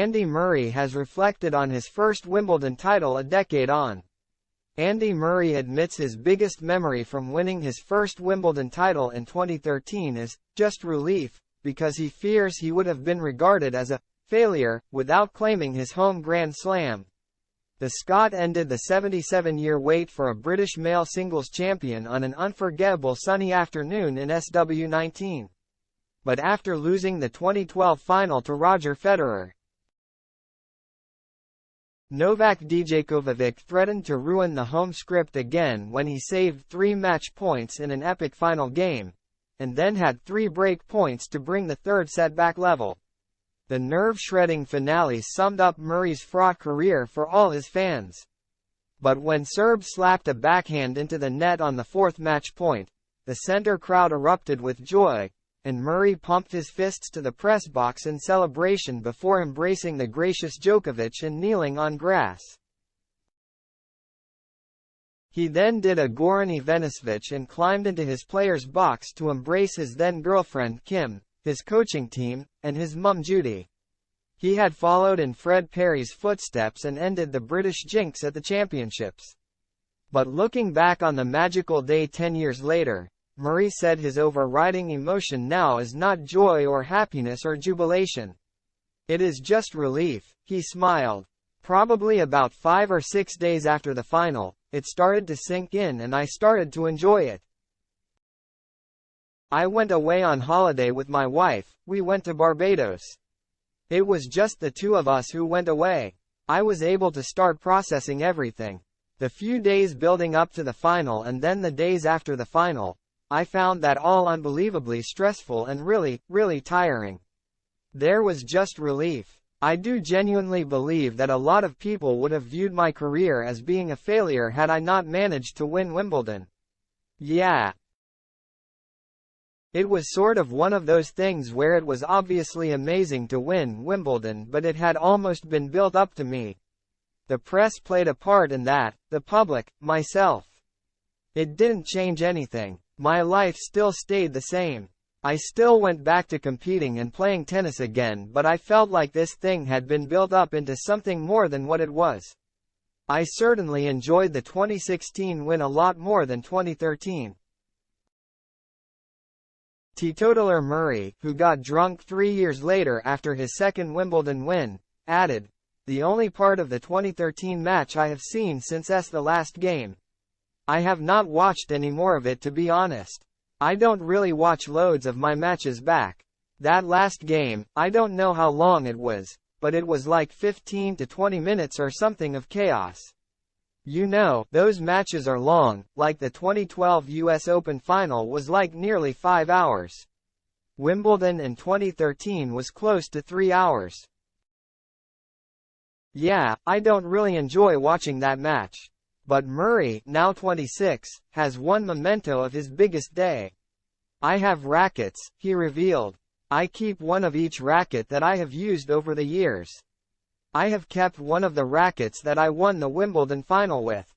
Andy Murray has reflected on his first Wimbledon title a decade on. Andy Murray admits his biggest memory from winning his first Wimbledon title in 2013 is just relief, because he fears he would have been regarded as a failure without claiming his home Grand Slam. The Scot ended the 77-year wait for a British male singles champion on an unforgettable sunny afternoon in SW19. But after losing the 2012 final to Roger Federer, Novak Djokovic threatened to ruin the home script again when he saved 3 match points in an epic final game, and then had 3 break points to bring the third set back level. The nerve-shredding finale summed up Murray's fraught career for all his fans. But when Serb slapped a backhand into the net on the 4th match point, the center crowd erupted with joy, and Murray pumped his fists to the press box in celebration before embracing the gracious Djokovic and kneeling on grass. He then did a Goran Ivanisevic and climbed into his player's box to embrace his then-girlfriend Kim, his coaching team, and his mum Judy. He had followed in Fred Perry's footsteps and ended the British jinx at the championships. But looking back on the magical day 10 years later, Murray said his overriding emotion now is not joy or happiness or jubilation. It is just relief. He smiled. Probably about 5 or 6 days after the final, it started to sink in and I started to enjoy it. I went away on holiday with my wife. We went to Barbados. It was just the two of us who went away. I was able to start processing everything. The few days building up to the final and then the days after the final, I found that all unbelievably stressful and really tiring. There was just relief. I do genuinely believe that a lot of people would have viewed my career as being a failure had I not managed to win Wimbledon. Yeah. It was sort of one of those things where it was obviously amazing to win Wimbledon, but it had almost been built up to me. The press played a part in that, the public, myself. It didn't change anything. My life still stayed the same. I still went back to competing and playing tennis again, but I felt like this thing had been built up into something more than what it was. I certainly enjoyed the 2016 win a lot more than 2013. Teetotaler Murray, who got drunk 3 years later after his second Wimbledon win, added, "The only part of the 2013 match I have seen since the last game. I have not watched any more of it, to be honest. I don't really watch loads of my matches back. That last game, I don't know how long it was, but it was like 15 to 20 minutes or something of chaos. You know, those matches are long, like the 2012 US Open final was like nearly 5 hours. Wimbledon in 2013 was close to 3 hours. Yeah, I don't really enjoy watching that match." But Murray, now 26, has one memento of his biggest day. "I have rackets," he revealed. "I keep one of each racket that I have used over the years. I have kept one of the rackets that I won the Wimbledon final with.